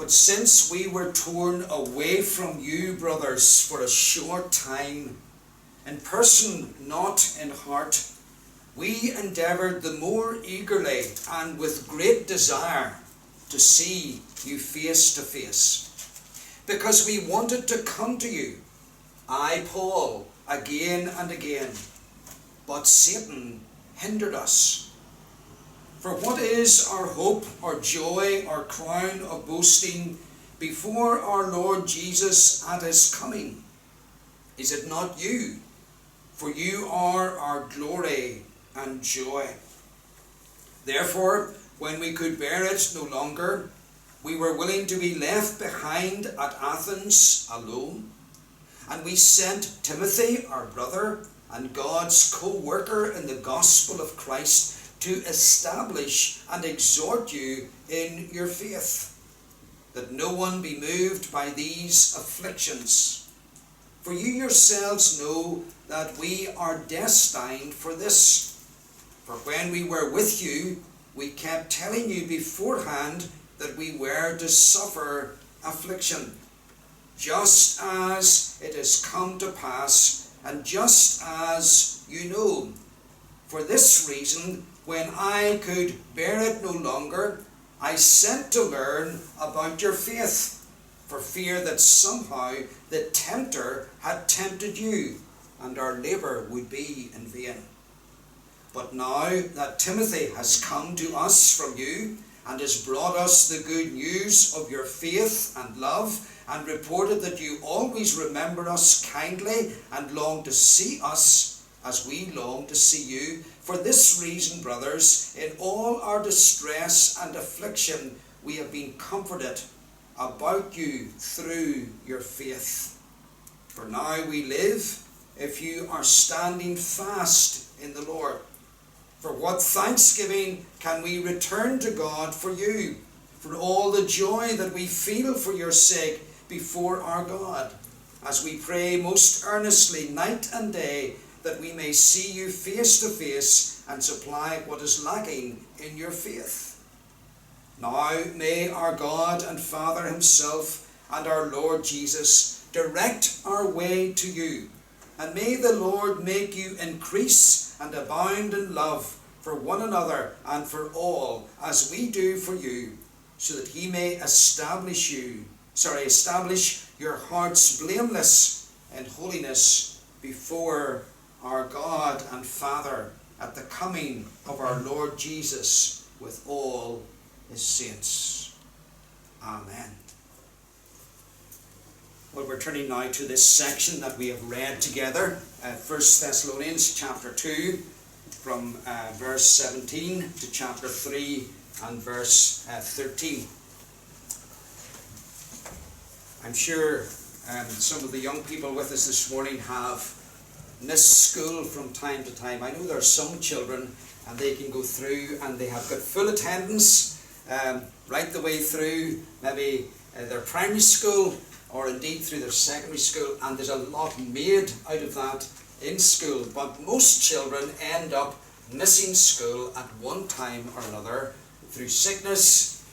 But since we were torn away from you, brothers, for a short time, in person, not in heart, we endeavoured the more eagerly and with great desire to see you face to face, because we wanted to come to you, I, Paul, again and again, but Satan hindered us. For what is our hope, our joy, our crown of boasting before our Lord Jesus at his coming? Is it not you? For you are our glory and joy. Therefore, when we could bear it no longer, we were willing to be left behind at Athens alone. And we sent Timothy, our brother, and God's co-worker in the gospel of Christ, to establish and exhort you in your faith, that no one be moved by these afflictions. For you yourselves know that we are destined for this. For when we were with you, we kept telling you beforehand that we were to suffer affliction, just as it has come to pass, and just as you know. For this reason, when I could bear it no longer, I sent to learn about your faith, for fear that somehow the tempter had tempted you, and our labour would be in vain. But now that Timothy has come to us from you, and has brought us the good news of your faith and love, and reported that you always remember us kindly, and long to see us as we long to see you. For this reason, brothers, in all our distress and affliction, we have been comforted about you through your faith. For now we live, if you are standing fast in the Lord. For what thanksgiving can we return to God for you, for all the joy that we feel for your sake before our God, as we pray most earnestly night and day, that we may see you face to face and supply what is lacking in your faith. Now may our God and Father himself and our Lord Jesus direct our way to you, and may the Lord make you increase and abound in love for one another and for all, as we do for you, so that he may establish your hearts blameless in holiness before our God and Father at the coming of our Lord Jesus with all his saints. Amen. Well, we're turning now to this section that we have read together, 1 Thessalonians chapter 2, from verse 17 to chapter 3 and verse 13. I'm sure some of the young people with us this morning have missed school from time to time. I know there are some children and they can go through and they have got full attendance right the way through maybe their primary school or indeed through their secondary school, and there's a lot made out of that in school. But most children end up missing school at one time or another through sickness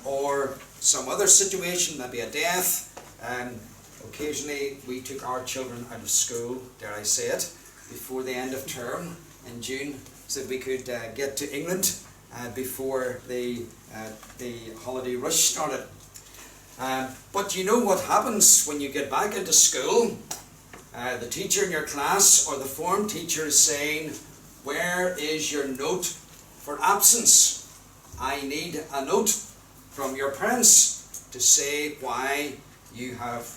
or some other situation, maybe a death. Occasionally we took our children out of school, dare I say it, before the end of term in June, so that we could get to England before the holiday rush started. But you know what happens when you get back into school? The teacher in your class or the form teacher is saying, "Where is your note for absence? I need a note from your parents to say why you have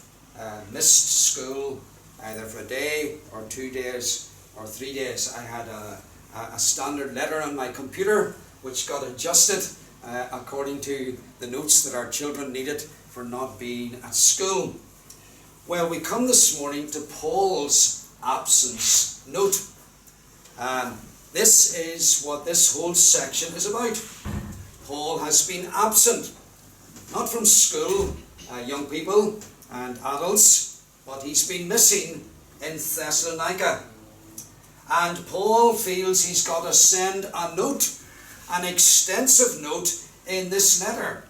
missed school either for a day or 2 days or 3 days." I had a standard letter on my computer which got adjusted according to the notes that our children needed for not being at school. Well, we come this morning to Paul's absence note. This is what this whole section is about. Paul has been absent, not from school, young people and adults, but he's been missing in Thessalonica. And Paul feels he's got to send a note, an extensive note in this letter,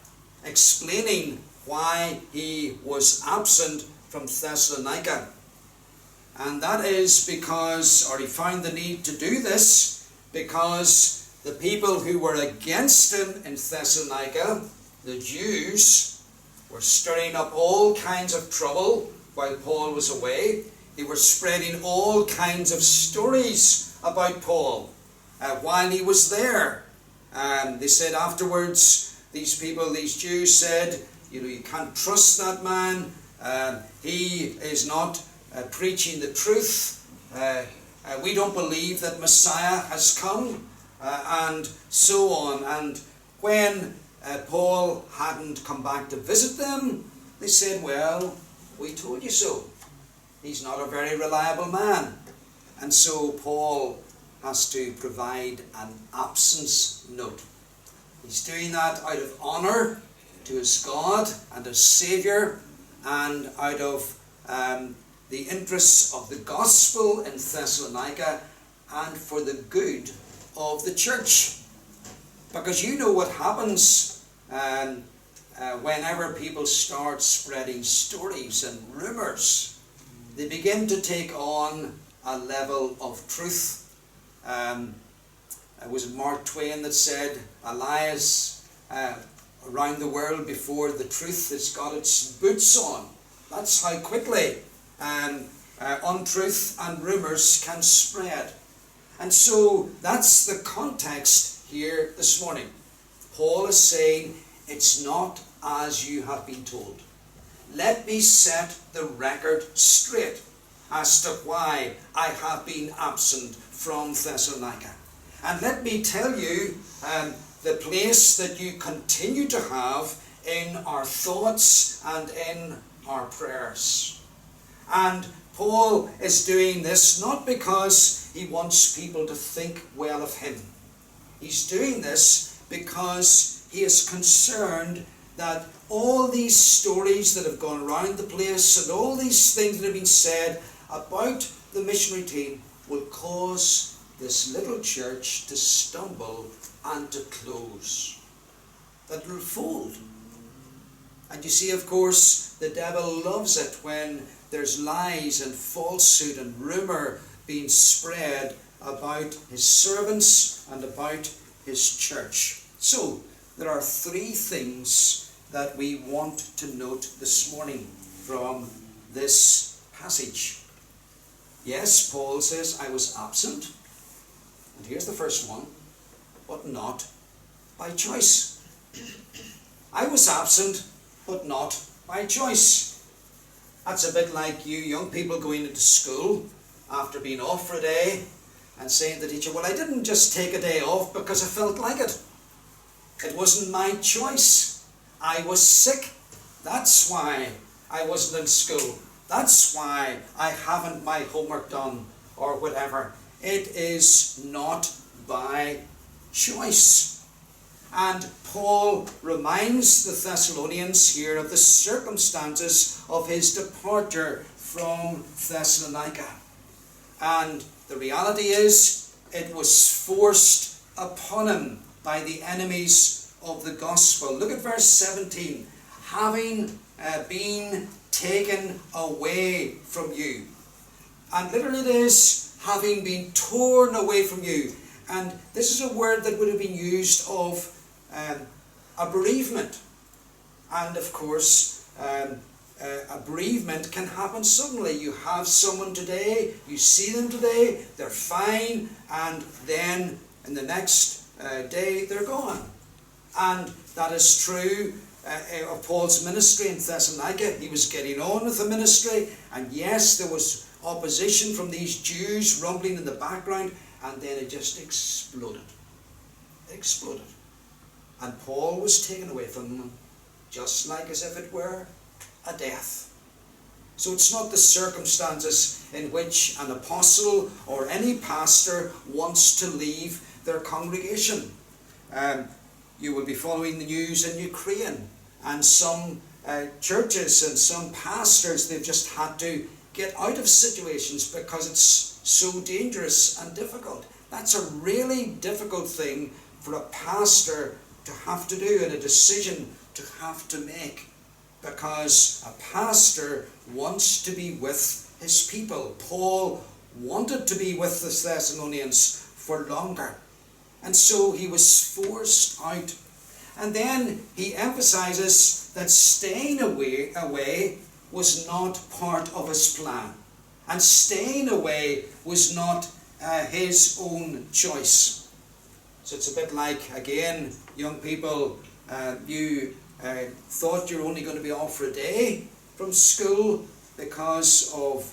explaining why he was absent from Thessalonica. And that is because, or he found the need to do this, because the people who were against him in Thessalonica, the Jews, were stirring up all kinds of trouble while Paul was away. They were spreading all kinds of stories about Paul while he was there. They said afterwards, these Jews said, you can't trust that man. He is not preaching the truth. We don't believe that Messiah has come, and so on. And when Paul hadn't come back to visit them, they said, well, we told you so. He's not a very reliable man. And so Paul has to provide an absence note. He's doing that out of honour to his God and his Saviour, and out of the interests of the gospel in Thessalonica, and for the good of the church. Because you know what happens whenever people start spreading stories and rumours. They begin to take on a level of truth. It was Mark Twain that said, a lie is around the world before the truth has got its boots on. That's how quickly untruth and rumours can spread. And so that's the context here this morning. Paul is saying, it's not as you have been told. Let me set the record straight as to why I have been absent from Thessalonica. And let me tell you the place that you continue to have in our thoughts and in our prayers. And Paul is doing this not because he wants people to think well of him. He's doing this because he is concerned that all these stories that have gone around the place and all these things that have been said about the missionary team will cause this little church to stumble and to close. That it will fold. And you see, of course, the devil loves it when there's lies and falsehood and rumour being spread about his servants and about his church. So, there are three things that we want to note this morning from this passage. Yes, Paul says, I was absent. And here's the first one, but not by choice. I was absent, but not by choice. That's a bit like you young people going into school after being off for a day and saying to the teacher, well, I didn't just take a day off because I felt like it. It wasn't my choice. I was sick. That's why I wasn't in school. That's why I haven't my homework done or whatever. It is not by choice. And Paul reminds the Thessalonians here of the circumstances of his departure from Thessalonica. And the reality is, it was forced upon him by the enemies of the gospel. Look at verse 17. Having been taken away from you. And literally it is, having been torn away from you. And this is a word that would have been used of a bereavement. And of course, a bereavement can happen suddenly. You have someone today, you see them today, they're fine, and then in the next day they're gone. And that is true of Paul's ministry in Thessalonica. He was getting on with the ministry, and yes, there was opposition from these Jews rumbling in the background, and then it just exploded. It exploded. And Paul was taken away from them, just like as if it were a death. So it's not the circumstances in which an apostle or any pastor wants to leave their congregation. You will be following the news in Ukraine, and some churches and some pastors, they've just had to get out of situations because it's so dangerous and difficult. That's a really difficult thing for a pastor to have to do, and a decision to have to make. because a pastor wants to be with his people. Paul wanted to be with the Thessalonians for longer, and so he was forced out. And then he emphasizes that staying away was not part of his plan, and staying away was not his own choice. So it's a bit like, again, young people, you thought you were only going to be off for a day from school because of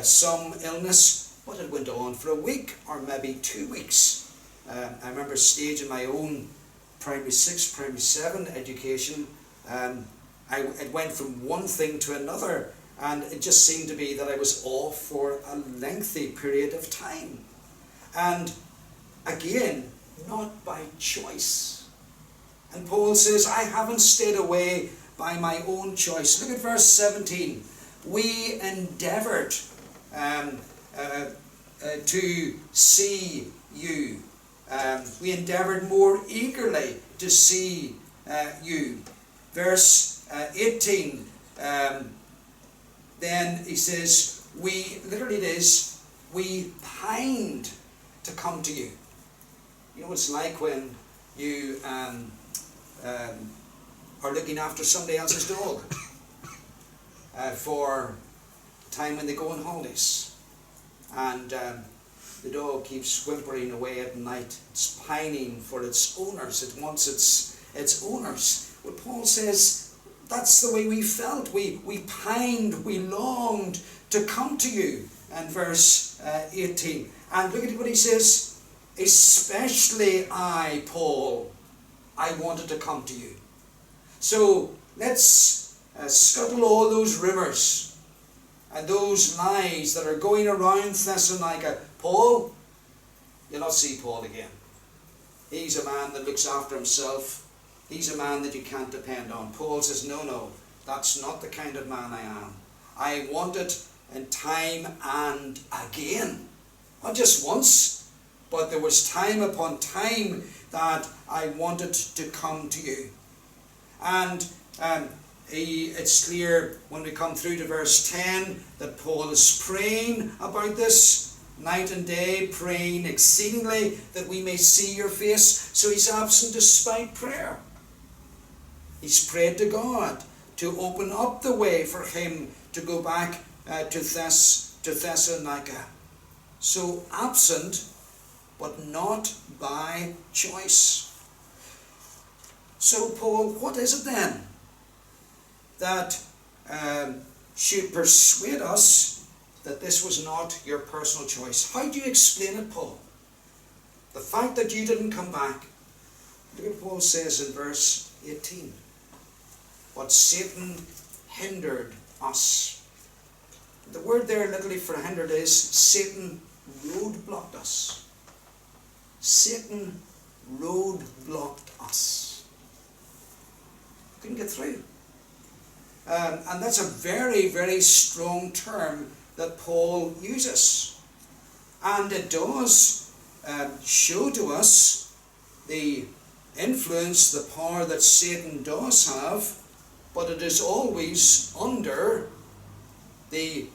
some illness, but it went on for a week or maybe 2 weeks. I remember staging my own primary 6, primary 7 education. It went from one thing to another, and it just seemed to be that I was off for a lengthy period of time. And again, not by choice. And Paul says, I haven't stayed away by my own choice. Look at verse 17. We endeavoured to see you. We endeavoured more eagerly to see you. Verse 18, then he says, literally it is, we pined to come to you. You know what it's like when you are looking after somebody else's dog for time when they go on holidays, and the dog keeps whimpering away at night. It's pining for its owners. It wants its owners. Well, Paul says that's the way we felt. We pined, we longed to come to you. And verse 18. And look at what he says. Especially I, Paul, I wanted to come to you. So let's scuttle all those rumours and those lies that are going around Thessalonica. Paul, you'll not see Paul again. He's a man that looks after himself. He's a man that you can't depend on. Paul says, no, that's not the kind of man I am. I want it in time and again. Not just once, but there was time upon time that I wanted to come to you. And it's clear when we come through to verse 10 that Paul is praying about this night and day, praying exceedingly that we may see your face. So he's absent despite prayer. He's prayed to God to open up the way for him to go back to Thessalonica. So absent, but not by choice. So Paul, what is it then that should persuade us that this was not your personal choice? How do you explain it, Paul? The fact that you didn't come back. Look at what Paul says in verse 18. But Satan hindered us. The word there literally for hindered is Satan roadblocked us. Satan roadblocked us. Couldn't get through. And that's a very, very strong term that Paul uses. And it does show to us the influence, the power that Satan does have, but it is always under the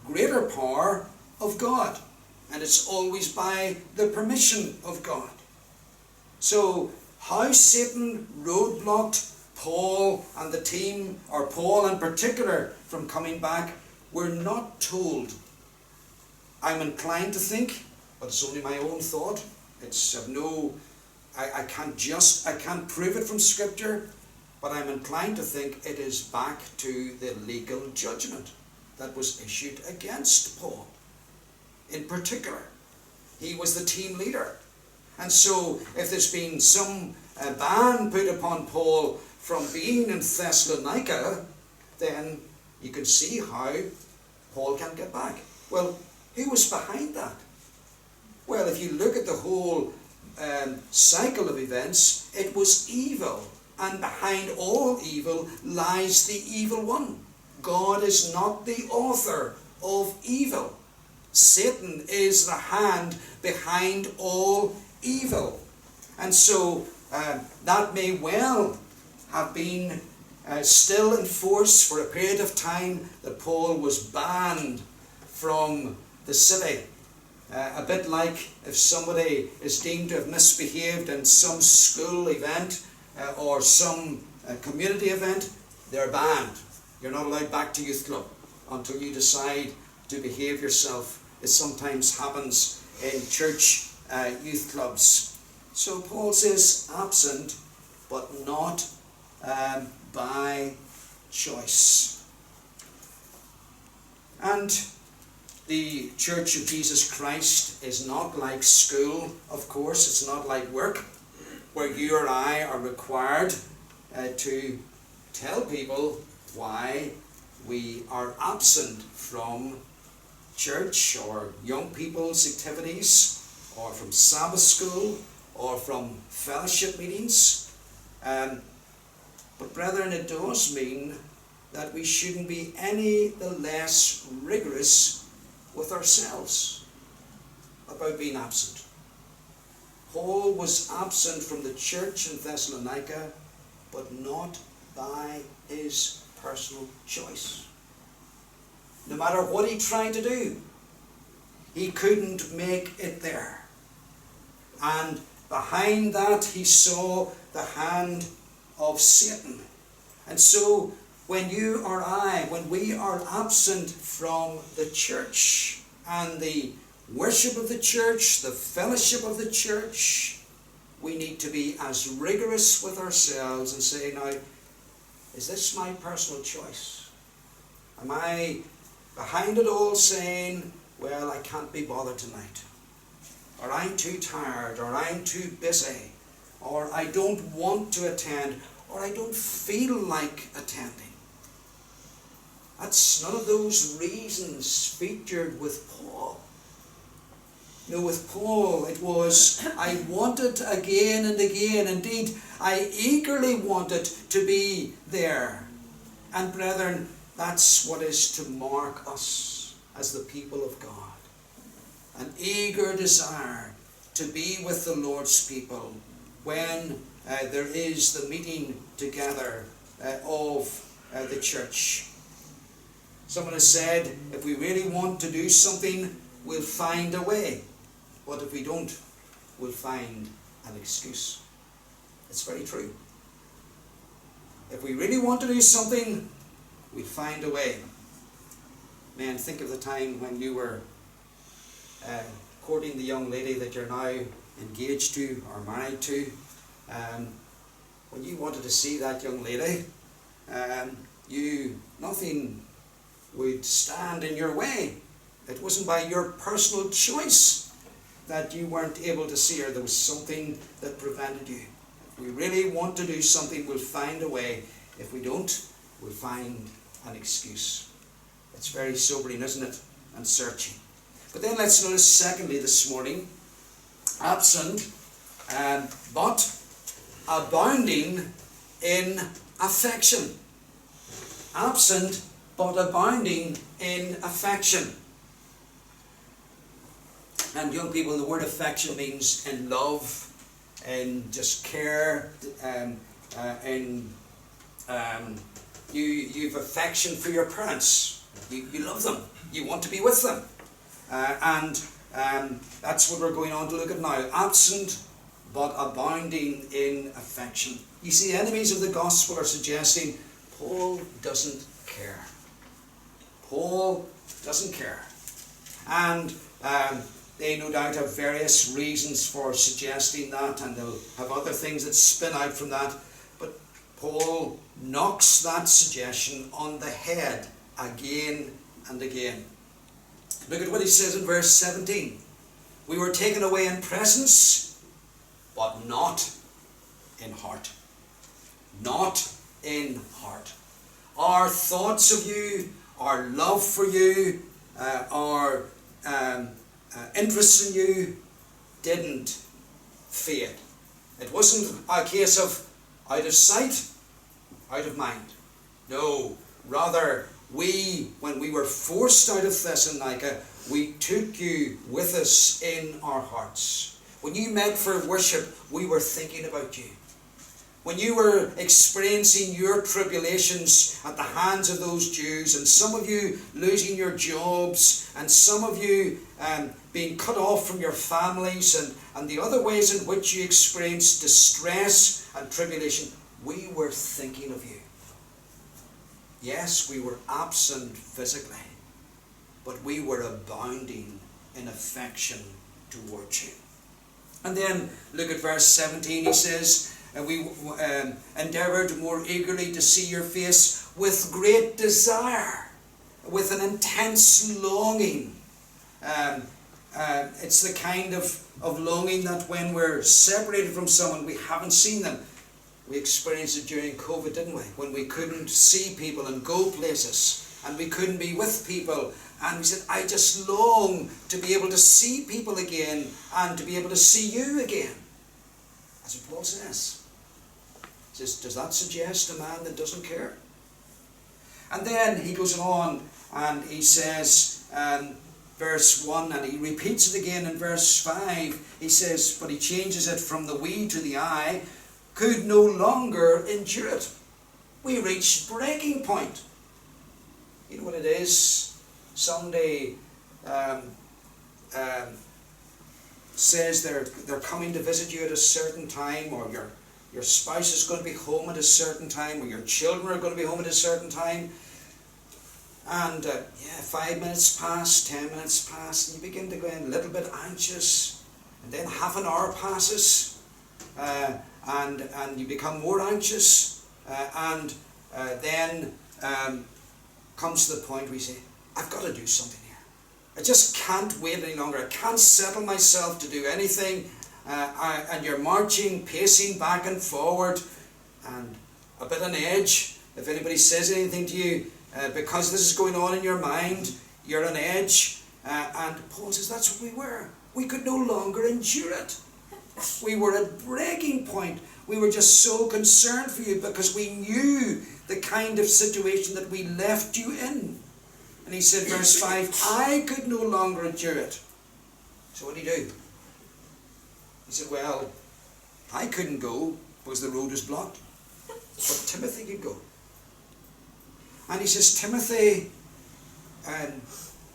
greater power of God. And it's always by the permission of God. So, how Satan roadblocked Paul and the team, or Paul in particular, from coming back, we're not told. I'm inclined to think, but it's only my own thought. I can't prove it from Scripture, but I'm inclined to think it is back to the legal judgment that was issued against Paul. In particular, he was the team leader. And so, if there's been some ban put upon Paul from being in Thessalonica, then you can see how Paul can get back. Well, who was behind that? Well, if you look at the whole cycle of events, it was evil. And behind all evil lies the evil one. God is not the author of evil. Satan is the hand behind all evil. And so that may well have been still in force for a period of time that Paul was banned from the city. A bit like if somebody is deemed to have misbehaved in some school event or some community event, they're banned. You're not allowed back to youth club until you decide to behave yourself. It sometimes happens in church youth clubs. So Paul says absent, but not by choice. And the Church of Jesus Christ is not like school, of course. It's not like work, where you or I are required to tell people why we are absent from church or young people's activities, or from Sabbath school, or from fellowship meetings. But brethren, it does mean that we shouldn't be any the less rigorous with ourselves about being absent. Paul was absent from the church in Thessalonica, but not by his personal choice. No matter what he tried to do, he couldn't make it there. And behind that he saw the hand of Satan. And so when you or I, when we are absent from the church and the worship of the church, the fellowship of the church, we need to be as rigorous with ourselves and say, now, is this my personal choice? Am I behind it all saying, well, I can't be bothered tonight, or I'm too tired, or I'm too busy, or I don't want to attend, or I don't feel like attending? That's none of those reasons featured with Paul. No, with Paul it was, I wanted again and again. Indeed, I eagerly wanted to be there. And brethren, that's what is to mark us as the people of God. An eager desire to be with the Lord's people when there is the meeting together of the church. Someone has said, if we really want to do something, we'll find a way. But if we don't, we'll find an excuse. It's very true. If we really want to do something, we'll find a way. Man, think of the time when you were courting the young lady that you're now engaged to or married to. When you wanted to see that young lady, nothing would stand in your way. It wasn't by your personal choice that you weren't able to see her. There was something that prevented you. If we really want to do something, we'll find a way. If we don't, we'll find an excuse. It's very sobering, isn't it? And searching. But then let's notice secondly this morning, absent, but abounding in affection. Absent, but abounding in affection. And young people, the word affection means in love, in just care, you've affection for your parents. You love them. You want to be with them. And that's what we're going on to look at now. Absent, but abounding in affection. You see, the enemies of the gospel are suggesting Paul doesn't care. Paul doesn't care. And they no doubt have various reasons for suggesting that, and they'll have other things that spin out from that. But Paul knocks that suggestion on the head again and again. Look at what he says in verse 17. We were taken away in presence, but not in heart. Not in heart. Our thoughts of you, our love for you, our interest in you didn't fade. It wasn't a case of out of sight, out of mind. No, rather, when we were forced out of Thessalonica, we took you with us in our hearts. When you met for worship, we were thinking about you. when you were experiencing your tribulations at the hands of those Jews, and some of you losing your jobs, and some of you being cut off from your families, and the other ways in which you experienced distress and tribulation, we were thinking of you. Yes, we were absent physically, but we were abounding in affection towards you. And then look at verse 17. He says, we endeavoured more eagerly to see your face with great desire, with an intense longing. It's the kind of longing that when we're separated from someone, we haven't seen them. We experienced it during COVID, didn't we? When we couldn't see people and go places, and we couldn't be with people. And we said, I just long to be able to see people again and to be able to see you again. That's what Paul says. He says, does that suggest a man that doesn't care? And then he goes on and he says, verse 1, and he repeats it again in verse 5. He says, but he changes it from the we to the I, could no longer endure it. We reached breaking point. You know what it is? Somebody says they're coming to visit you at a certain time, or your spouse is going to be home at a certain time, or your children are going to be home at a certain time. And 5 minutes pass, 10 minutes pass, and you begin to go in a little bit anxious. And then half an hour passes, and you become more anxious. Then comes to the point where you say, I've got to do something here. I just can't wait any longer. I can't settle myself to do anything. And you're marching, pacing back and forward, and a bit on edge. If anybody says anything to you, because this is going on in your mind, you're on edge. And Paul says that's what we were. We could no longer endure it. We were at breaking point. We were just so concerned for you because we knew the kind of situation that we left you in. And he said, verse 5, I could no longer endure it. So what did he do? He said, well, I couldn't go because the road was blocked. But Timothy could go. And he says, Timothy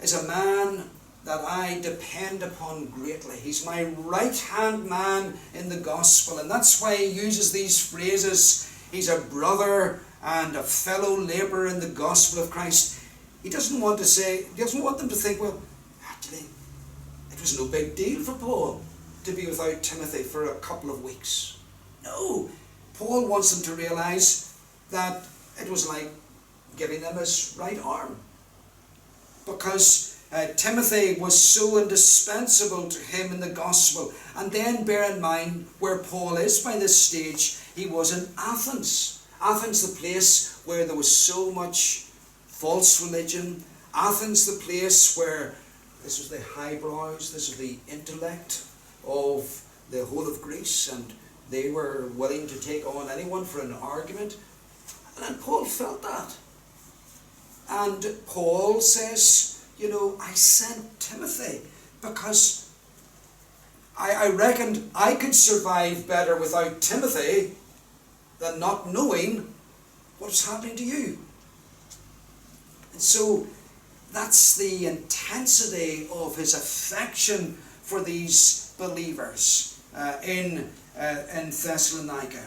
is a man that I depend upon greatly. He's my right-hand man in the gospel. And that's why he uses these phrases. He's a brother and a fellow labourer in the gospel of Christ. He doesn't want them to think, well, actually, it was no big deal for Paul to be without Timothy for a couple of weeks. No, Paul wants them to realise that it was like giving them his right arm. Because Timothy was so indispensable to him in the gospel. And then bear in mind where Paul is by this stage. He was in Athens. Athens, the place where there was so much false religion. Athens, the place where this was the highbrows, this was the intellect of the whole of Greece, and they were willing to take on anyone for an argument. And Paul felt that. And Paul says, I sent Timothy because I reckoned I could survive better without Timothy than not knowing what was happening to you. And so that's the intensity of his affection for these believers in Thessalonica.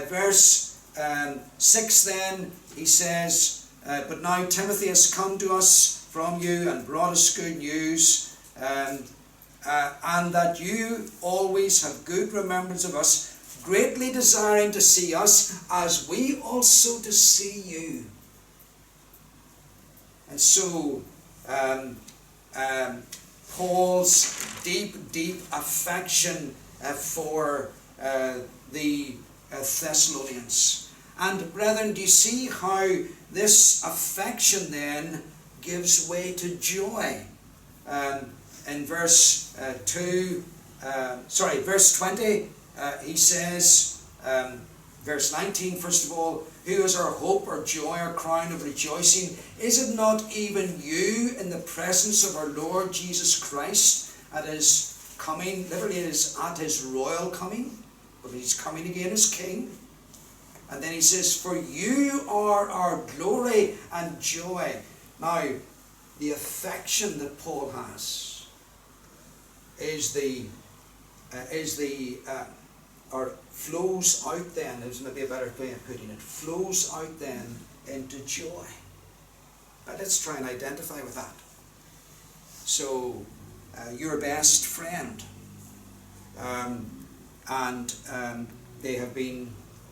Verse 6 then, he says, but now Timothy has come to us from you and brought us good news, and that you always have good remembrance of us, greatly desiring to see us as we also to see you. And so Paul's deep affection for the Thessalonians. And brethren, do you see how this affection then gives way to joy? In verse 20, he says, verse 19, first of all, who is our hope, our joy, our crown of rejoicing? Is it not even you in the presence of our Lord Jesus Christ at his coming? Literally, it is at his royal coming, but he's coming again as king. And then he says, for you are our glory and joy. Now, the affection that Paul has or flows out then, there's maybe a better way of putting it, flows out then into joy. But let's try and identify with that. So, your best friend, and they have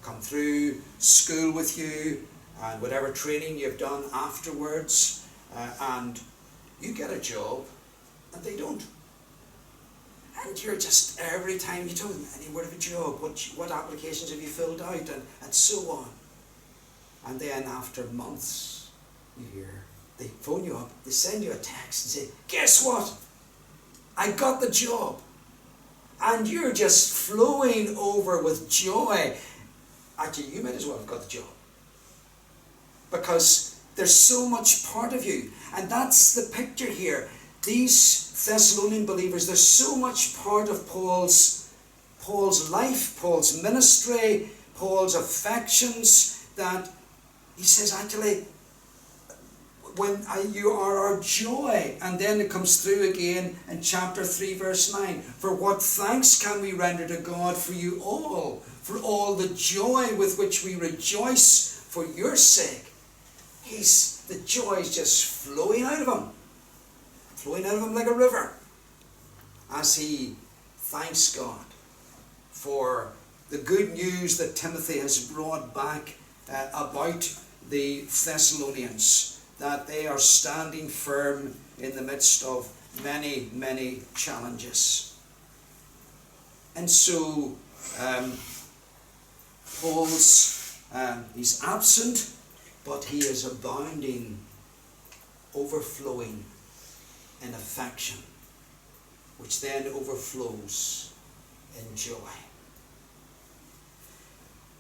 come through school with you, and whatever training you've done afterwards, and you get a job, and they don't. And you're just, every time you tell them, any word of a job, what applications have you filled out, and so on. And then after months, you hear, they phone you up, they send you a text and say, guess what? I got the job. And you're just flowing over with joy. Actually, you might as well have got the job. Because there's so much part of you. And that's the picture here. These Thessalonian believers, there's so much part of Paul's life, Paul's ministry, Paul's affections, that he says, actually, you are our joy. And then it comes through again in chapter 3 verse 9. For what thanks can we render to God for you all, for all the joy with which we rejoice for your sake. The joy is just flowing out of him like a river, as he thanks God for the good news that Timothy has brought back about the Thessalonians, that they are standing firm in the midst of many, many challenges. And so he's absent, but he is abounding, overflowing in affection, which then overflows in joy.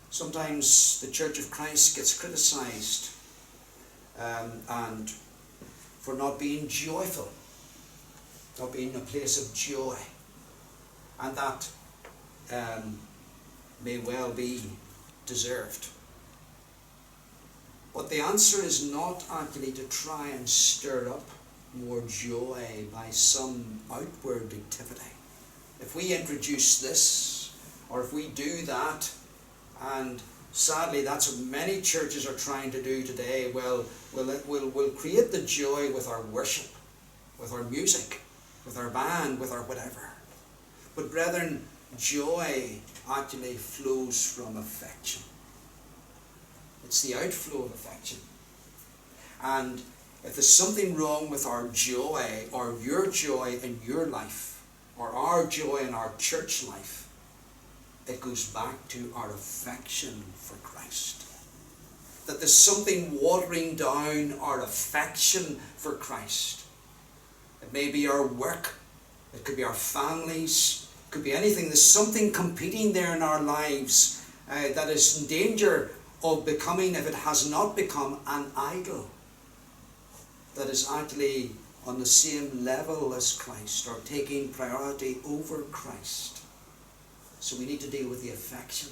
Sometimes the Church of Christ gets criticized and for not being joyful, not being a place of joy, and that may well be deserved. But the answer is not actually to try and stir up more joy by some outward activity. If we introduce this, or if we do that, and sadly that's what many churches are trying to do today, we'll create the joy with our worship, with our music, with our band, with our whatever. But brethren, joy actually flows from affection. It's the outflow of affection. And if there's something wrong with our joy, or your joy in your life, or our joy in our church life, it goes back to our affection for Christ. That there's something watering down our affection for Christ. It may be our work, it could be our families, it could be anything. There's something competing there in our lives that is in danger of becoming, if it has not become, an idol that is actually on the same level as Christ, or taking priority over Christ. So we need to deal with the affection.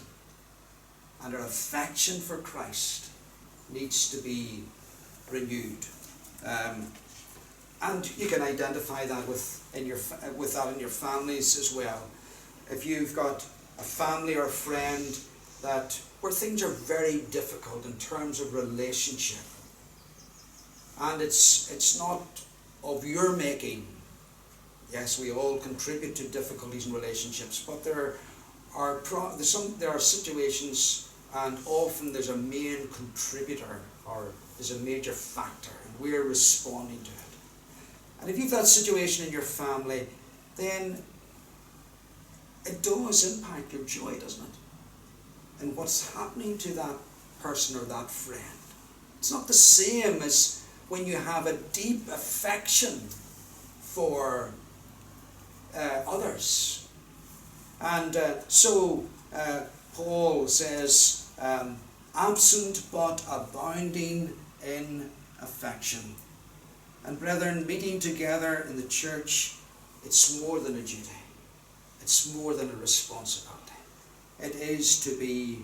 And our affection for Christ needs to be renewed. And you can identify that with that in your families as well. If you've got a family or a friend where things are very difficult in terms of relationship, and it's not of your making. Yes, we all contribute to difficulties in relationships, but there are situations, and often there's a main contributor, or there's a major factor, and we're responding to it. And if you've that situation in your family, then it does impact your joy, doesn't it? And what's happening to that person or that friend. It's not the same as when you have a deep affection for others. And so Paul says, absent but abounding in affection. And brethren, meeting together in the church, it's more than a duty. It's more than a responsibility. It is to be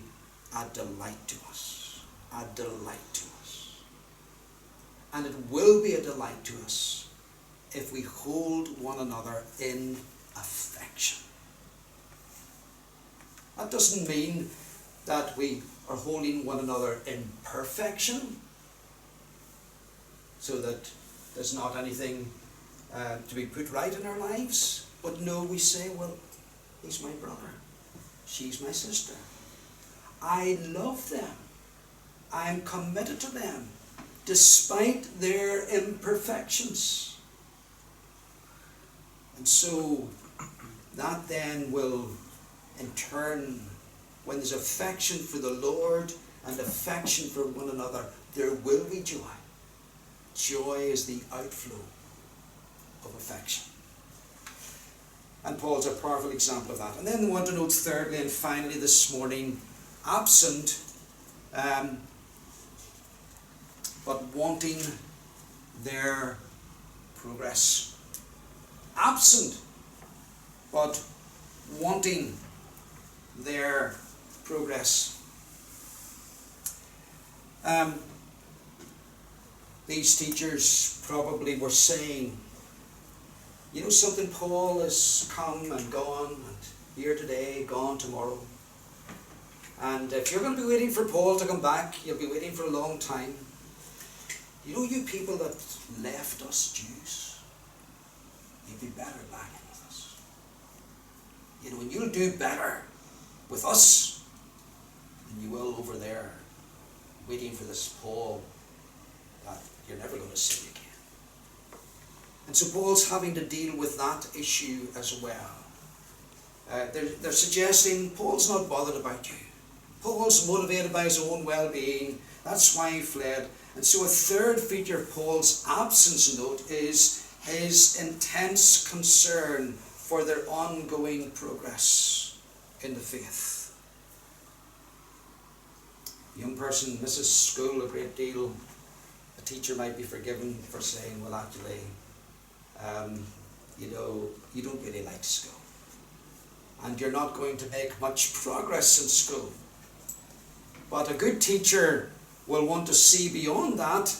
a delight to us. A delight to us. And it will be a delight to us if we hold one another in affection. That doesn't mean that we are holding one another in perfection, so that there's not anything to be put right in our lives. But no, we say, well, he's my brother, she's my sister. I love them. I'm committed to them, despite their imperfections. And so that then will, in turn, when there's affection for the Lord and affection for one another, there will be joy. Joy is the outflow of affection. And Paul's a powerful example of that. And then we want to note thirdly and finally this morning, absent but wanting their progress. Absent but wanting their progress. These teachers probably were saying, you know something, Paul has come and gone, and here today, gone tomorrow. And if you're going to be waiting for Paul to come back, you'll be waiting for a long time. You know, you people that left us Jews, you'd be better back in with us. You know, and you'll do better with us than you will over there, waiting for this Paul that you're never going to see again. And so Paul's having to deal with that issue as well. They're suggesting Paul's not bothered about you. Paul's motivated by his own well-being. That's why he fled. And so a third feature of Paul's absence note is his intense concern for their ongoing progress in the faith. A young person misses school a great deal. A teacher might be forgiven for saying, well, actually, you know, you don't really like school. And you're not going to make much progress in school. But a good teacher will want to see beyond that,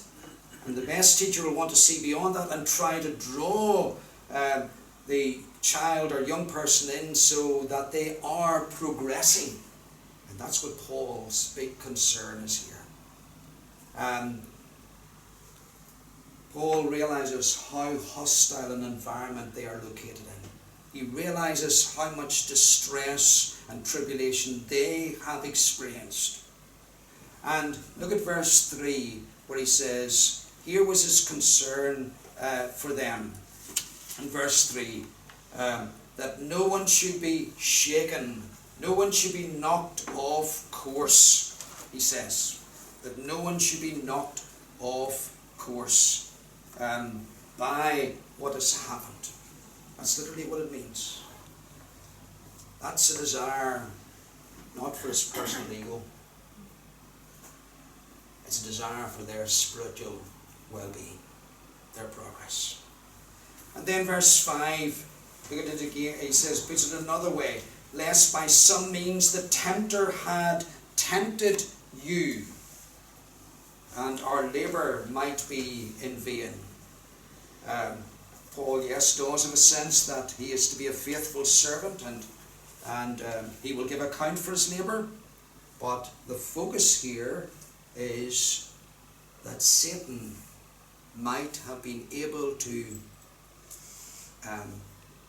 and the best teacher will want to see beyond that and try to draw the child or young person in so that they are progressing. And that's what Paul's big concern is here. Paul realizes how hostile an environment they are located in. He realizes how much distress and tribulation they have experienced. And look at verse 3, where he says, here was his concern for them. In verse 3, that no one should be shaken, no one should be knocked off course, he says. That no one should be knocked off course by what has happened. That's literally what it means. That's a desire not for his personal ego. It's a desire for their spiritual well-being, their progress. And then verse 5, look at it again, he says, puts it another way, lest by some means the tempter had tempted you, and our labour might be in vain. Paul, yes, does have a sense that he is to be a faithful servant, and he will give account for his labour, but the focus here is that Satan might have been able to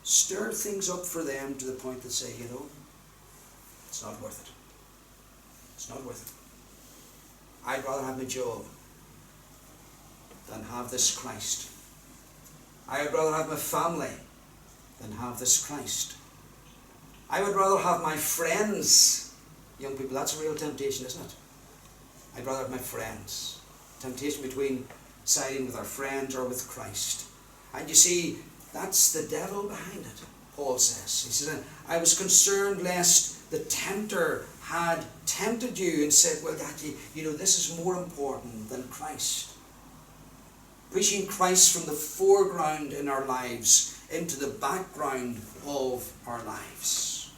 stir things up for them to the point that say, you know, it's not worth it. It's not worth it. I'd rather have my job than have this Christ. I would rather have my family than have this Christ. I would rather have my friends. Young people, that's a real temptation, isn't it? I'd rather have my friends. Temptation between siding with our friends or with Christ. And you see, that's the devil behind it, Paul says. He says, I was concerned lest the tempter had tempted you and said, well, you know, this is more important than Christ. Pushing Christ from the foreground in our lives into the background of our lives.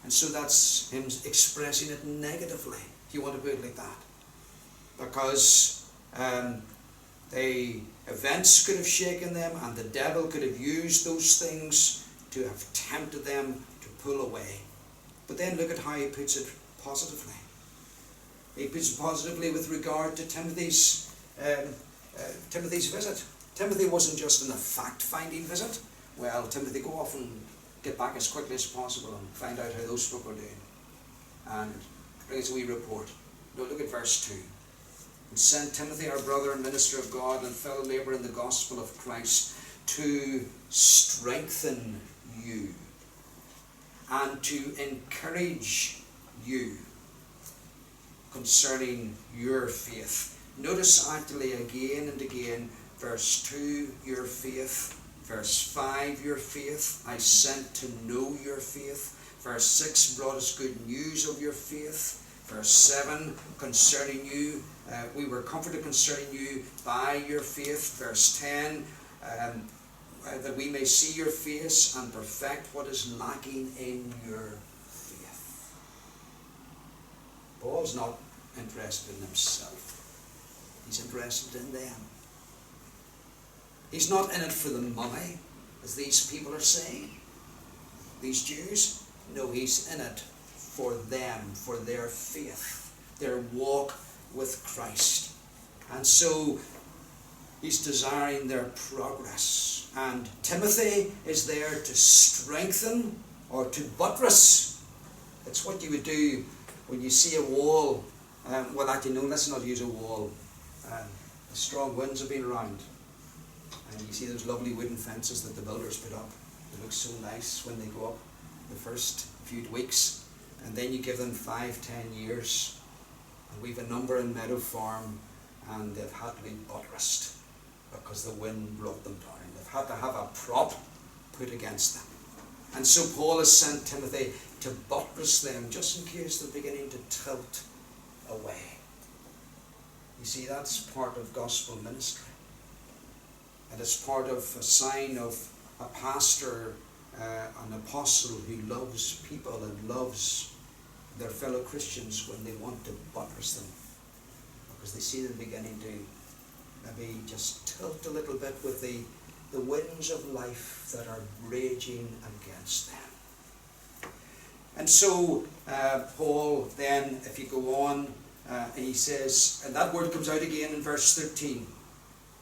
And so that's him expressing it negatively, if you want to put it like that. Because the events could have shaken them, and the devil could have used those things to have tempted them to pull away. But then look at how he puts it positively. He puts it positively with regard to Timothy's visit. Timothy wasn't just in a fact-finding visit. Well, Timothy, go off and get back as quickly as possible and find out how those folk are doing. And bring us a wee report. No, look at verse 2. And sent Timothy, our brother and minister of God, and fellow labourer in the gospel of Christ, to strengthen you and to encourage you concerning your faith. Notice actually again and again, verse 2, your faith. Verse 5, your faith. I sent to know your faith. Verse 6, brought us good news of your faith. Verse 7, concerning you, we were comforted concerning you by your faith. Verse 10, that we may see your face and perfect what is lacking in your faith. Paul's not interested in himself. He's interested in them. He's not in it for the money, as these people are saying, these Jews. No, he's in it for them, for their faith, their walk with Christ. And so he's desiring their progress. And Timothy is there to strengthen or to buttress. It's what you would do when you see a wall. Well, actually, no, let's not use a wall. The strong winds have been around. And you see those lovely wooden fences that the builders put up. They look so nice when they go up the first few weeks. And then you give them 5-10 years. And we've a number in Meadow Farm, and they've had to be buttressed because the wind brought them down. They've had to have a prop put against them. And so Paul has sent Timothy to buttress them just in case they're beginning to tilt away. You see, that's part of gospel ministry. And it's part of a sign of a pastor, an apostle who loves people and loves their fellow Christians when they want to buttress them. Because they see them beginning to maybe just tilt a little bit with the winds of life that are raging against them. And so Paul then, if you go on, he says, and that word comes out again in verse 13,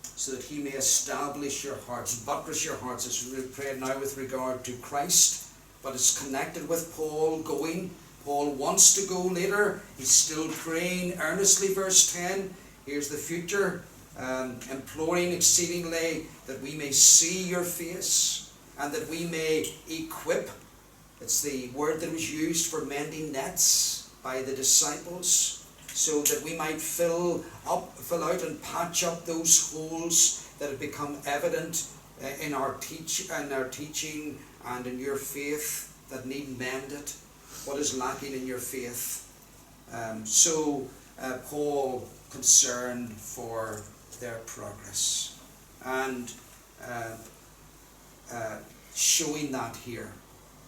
so that he may establish your hearts, buttress your hearts. It's prayed now with regard to Christ, but it's connected with Paul going. Paul wants to go later. He's still praying earnestly, verse 10. Here's the future, imploring exceedingly that we may see your face and that we may equip. It's the word that was used for mending nets by the disciples, so that we might fill out and patch up those holes that have become evident in our teaching and in your faith that need mended. What is lacking in your faith? Paul concerned for their progress and showing that here.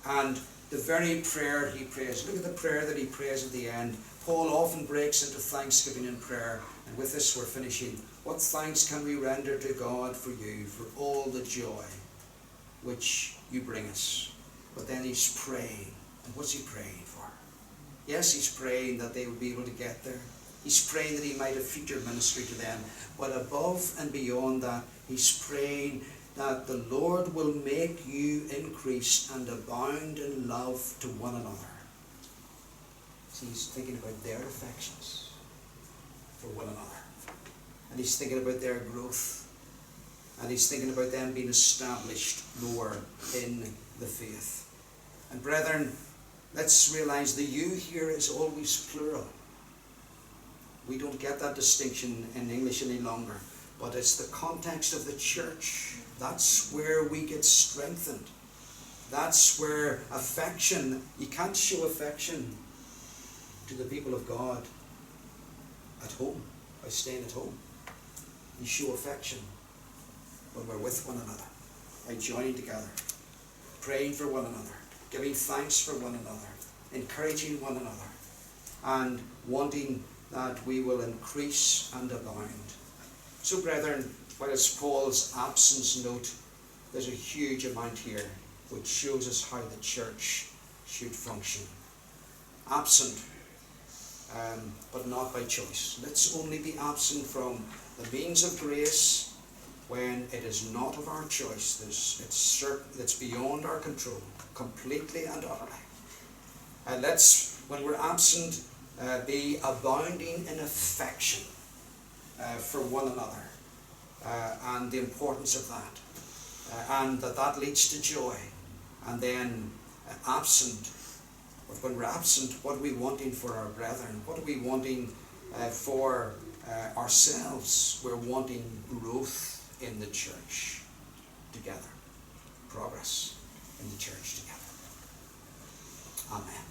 And the very prayer he prays, look at the prayer that he prays at the end. Paul often breaks into thanksgiving in prayer, and with this we're finishing. What thanks can we render to God for you, for all the joy which you bring us? But then he's praying. And what's he praying for? Yes, he's praying that they will be able to get there. He's praying that he might have future ministry to them. But above and beyond that, he's praying that the Lord will make you increase and abound in love to one another. So he's thinking about their affections for one another. And he's thinking about their growth. And he's thinking about them being established more in the faith. And brethren, let's realize the you here is always plural. We don't get that distinction in English any longer. But it's the context of the church. That's where we get strengthened. That's where affection, you can't show affection to the people of God at home, by staying at home. You show affection when we're with one another, by joining together, praying for one another, giving thanks for one another, encouraging one another, and wanting that we will increase and abound. So, brethren, whilst Paul's absence note, there's a huge amount here which shows us how the church should function. Absent, but not by choice. Let's only be absent from the means of grace when it is not of our choice. It's beyond our control, completely and utterly. And let's, when we're absent, be abounding in affection for one another, and the importance of that, and that leads to joy. And then absent, but when we're absent, what are we wanting for our brethren? What are we wanting for ourselves? We're wanting growth in the church together, progress in the church together. Amen.